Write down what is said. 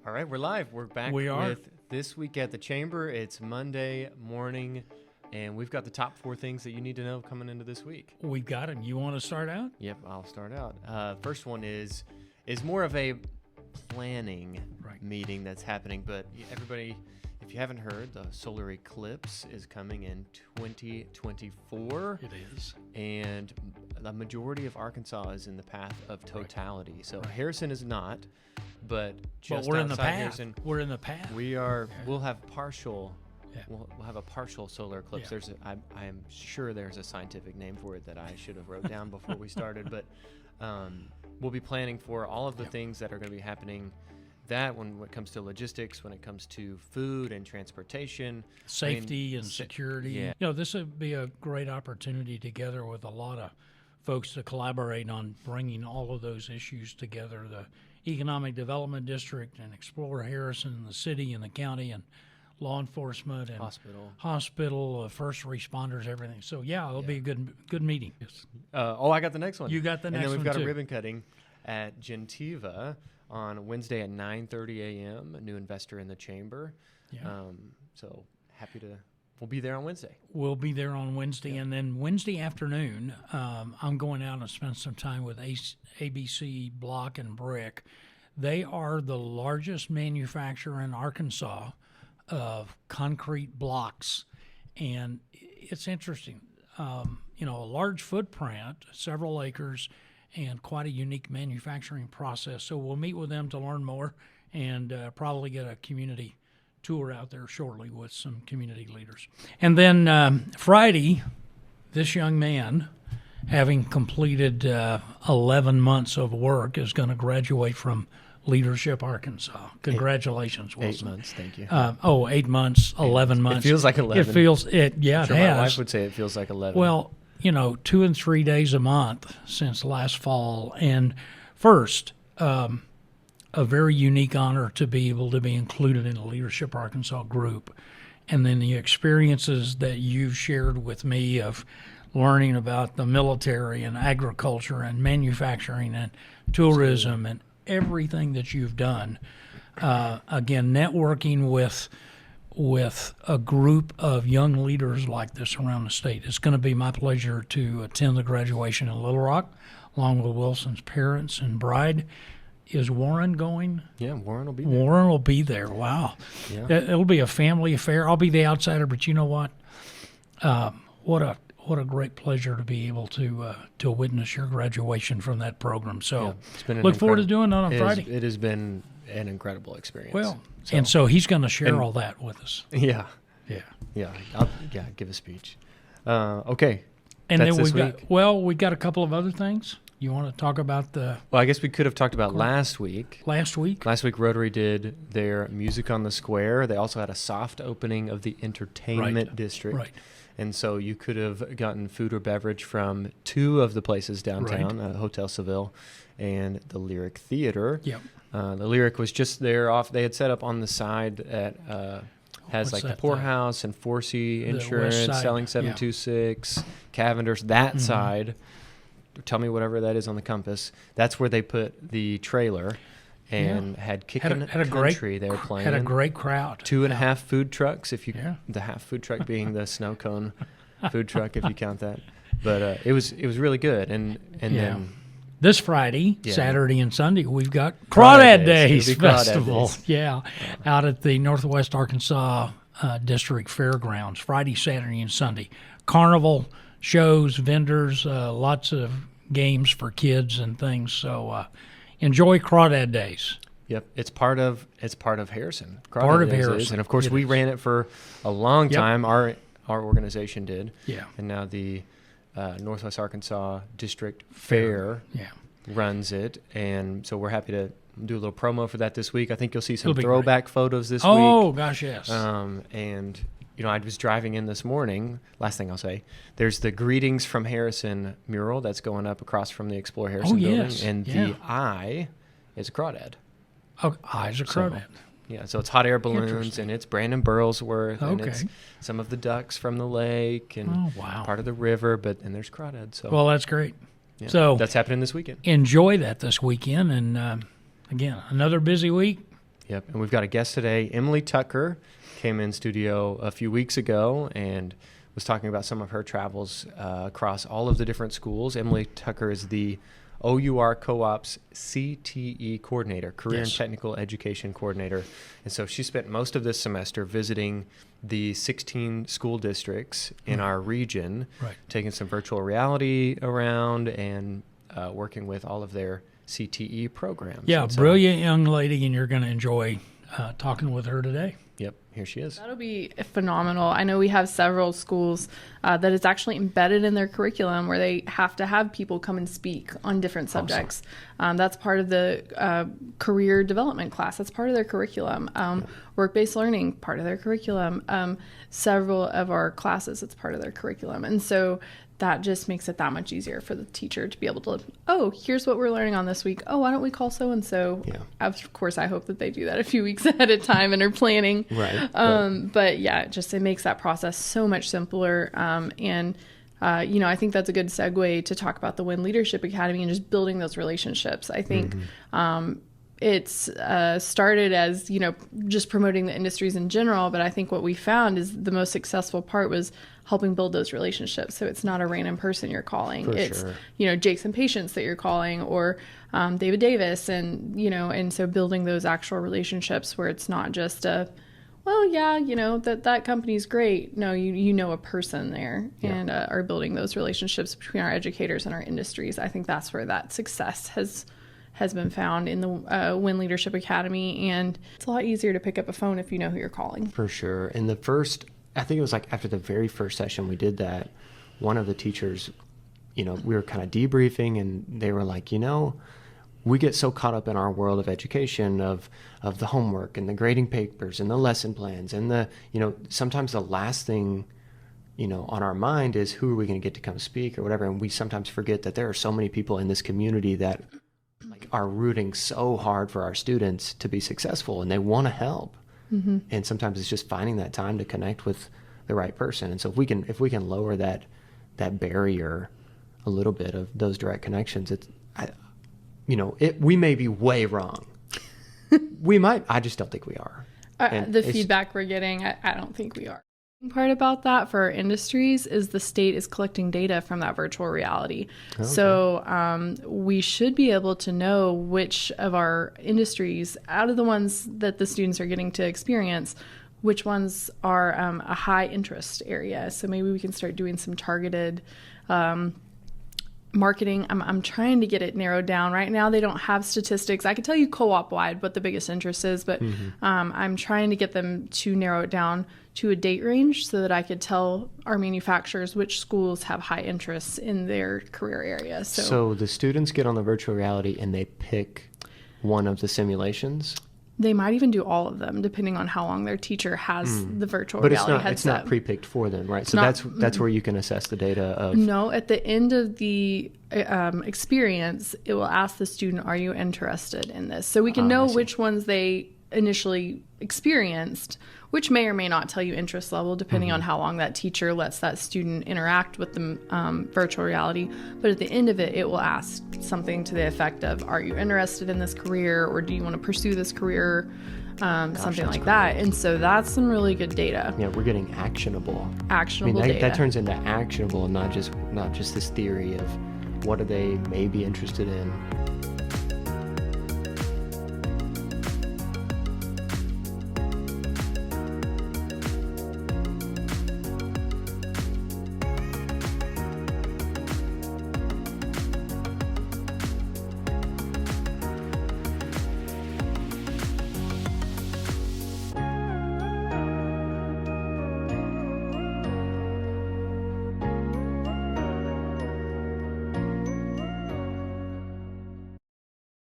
All right, we're live. We're back with This Week at the Chamber. It's Monday morning, and we've got the top 4 things that you need to know coming into this week. We've got them. You want to start out? Yep, I'll start out. First one is more of a planning meeting that's happening, but everybody, if you haven't heard, the Solar Eclipse is coming in 2024. It is. And the majority of Arkansas is in the path of totality. So Harrison is not, but just we're outside in the path. Harrison, We're in the path. we are. We'll have partial. Yeah. We'll have a partial solar eclipse. Yeah. I am sure there's a scientific name for it that I should have wrote down before we started, but we'll be planning for all of the things that are going to be happening. That when it comes to logistics, when it comes to food and transportation, safety and security. Yeah. You know, this would be a great opportunity together with a lot of folks to collaborate on bringing all of those issues together. The Economic Development District and Explore Harrison, and the city and the county and law enforcement and hospital, first responders, everything. So it'll be a good meeting. I got the next one. You got the next one. And then we've got too. a ribbon cutting at Gentiva on Wednesday at 9:30 a.m. A new investor in the chamber. Yeah. So happy to. We'll be there on Wednesday. We'll be there on Wednesday, and then Wednesday afternoon, I'm going out and spend some time with ABC Block and Brick. They are the largest manufacturer in Arkansas of concrete blocks, and it's interesting. A large footprint, several acres, and quite a unique manufacturing process. So we'll meet with them to learn more and probably get a community tour out there shortly with some community leaders. And then Friday, this young man, having completed 11 months of work, is going to graduate from Leadership Arkansas. Congratulations, Wilson. 8 months, thank you. 8 months, 11 months. It feels like 11. It feels, it has. My wife would say it feels like 11. Well, 2 and 3 days a month since last fall. And first, a very unique honor to be able to be included in the Leadership Arkansas group. And then the experiences that you've shared with me of learning about the military and agriculture and manufacturing and tourism and everything that you've done. Again, networking with a group of young leaders like this around the state. It's going to be my pleasure to attend the graduation in Little Rock, along with Wilson's parents and bride. Is Warren going? Yeah, Warren will be there. Warren will be there. Wow. Yeah. It'll be a family affair. I'll be the outsider, but you know what? What a great pleasure to be able to witness your graduation from that program. So look forward to doing that on Friday. It has been an incredible experience. Well, and so he's going to share all that with us. Yeah. I'll give a speech. Okay. And that's then we've got a couple of other things. You want to talk about Well, I guess we could have talked about last week. Last week, Rotary did their Music on the Square. They also had a soft opening of the Entertainment District. Right. And so you could have gotten food or beverage from 2 of the places downtown, Hotel Seville and the Lyric Theater. Yep. The Lyric was just there off. They had set up on the side that has the Poorhouse and 4C Insurance, Selling 726, Cavender's, that side. Tell me whatever that is on the compass. That's where they put the trailer and had Kickin' Country they were playing. Had a great crowd. 2.5 food trucks, the half food truck being the snow cone food truck, if you count that. But it was really good. And then this Friday, Saturday, and Sunday, we've got Crawdad Days Festival. Out at the Northwest Arkansas District Fairgrounds, Friday, Saturday, and Sunday. Carnival, shows, vendors, lots of games for kids and things. So enjoy Crawdad Days. Yep, it's part of Harrison. Part of Harrison, and of course we ran it for a long time. Our organization did. Yeah, and now the Northwest Arkansas District Fair runs it, and so we're happy to do a little promo for that this week. I think you'll see some throwback photos this week. Oh gosh, yes. And I was driving in this morning. Last thing I'll say, there's the Greetings from Harrison mural that's going up across from the Explore Harrison building, and the eye is a crawdad. Oh, eye's a crawdad. So it's hot air balloons, and it's Brandon Burlsworth, and it's some of the ducks from the lake, and part of the river, and there's crawdads. So. Well, that's great. Yeah, so that's happening this weekend. Enjoy that this weekend, and again, another busy week. Yep. And we've got a guest today. Emilee Tucker came in studio a few weeks ago and was talking about some of her travels across all of the different schools. Emilee Tucker is the OUR Co-op's CTE Coordinator, Career and Technical Education Coordinator. And so she spent most of this semester visiting the 16 school districts in our region, taking some virtual reality around and working with all of their CTE programs. Yeah, brilliant young lady, and you're going to enjoy talking with her today. Yep, here she is. That'll be phenomenal. I know we have several schools that it's actually embedded in their curriculum where they have to have people come and speak on different subjects. That's part of the career development class. That's part of their curriculum. Work-based learning, part of their curriculum. Several of our classes, it's part of their curriculum. And so that just makes it that much easier for the teacher to be able to, oh, here's what we're learning on this week. Oh, why don't we call so-and-so? Yeah. Of course, I hope that they do that a few weeks ahead of time and are planning. Right. But yeah, it makes that process so much simpler. I think that's a good segue to talk about the WIN Leadership Academy and just building those relationships. I think it's started as, just promoting the industries in general, but I think what we found is the most successful part was helping build those relationships. So it's not a random person you're calling. It's Jason Patience that you're calling, or David Davis, and so building those actual relationships where it's not just that company's great. No, you know a person there, and are building those relationships between our educators and our industries. I think that's where that success has been found in the WIN Leadership Academy, and it's a lot easier to pick up a phone if you know who you're calling. For sure. And I think it was like after the very first session we did that, one of the teachers, we were kind of debriefing, and they were like, we get so caught up in our world of education, of the homework and the grading papers and the lesson plans and the, sometimes the last thing, on our mind is who are we going to get to come speak or whatever. And we sometimes forget that there are so many people in this community that are rooting so hard for our students to be successful, and they want to help. Mm-hmm. And sometimes it's just finding that time to connect with the right person. And so if we can lower that barrier a little bit of those direct connections, we may be way wrong. I just don't think we are. The feedback we're getting, I don't think we are. Part about that for our industries is the state is collecting data from that virtual reality. Okay. So we should be able to know which of our industries, out of the ones that the students are getting to experience, which ones are a high interest area. So maybe we can start doing some targeted marketing. I'm trying to get it narrowed down. Right now they don't have statistics. I could tell you co-op wide what the biggest interest is, but I'm trying to get them to narrow it down to a date range so that I could tell our manufacturers which schools have high interests in their career area. So the students get on the virtual reality and they pick one of the simulations? They might even do all of them, depending on how long their teacher has the virtual reality headset. But it's not pre-picked for them, right? So that's where you can assess the data of... No, at the end of the experience, it will ask the student, are you interested in this? So we can know which ones they initially experienced, which may or may not tell you interest level, depending on how long that teacher lets that student interact with the virtual reality. But at the end of it, it will ask something to the effect of, are you interested in this career, or do you want to pursue this career? Something like that. And so that's some really good data. Yeah, we're getting actionable data. That turns into actionable, and not just this theory of what are they maybe interested in.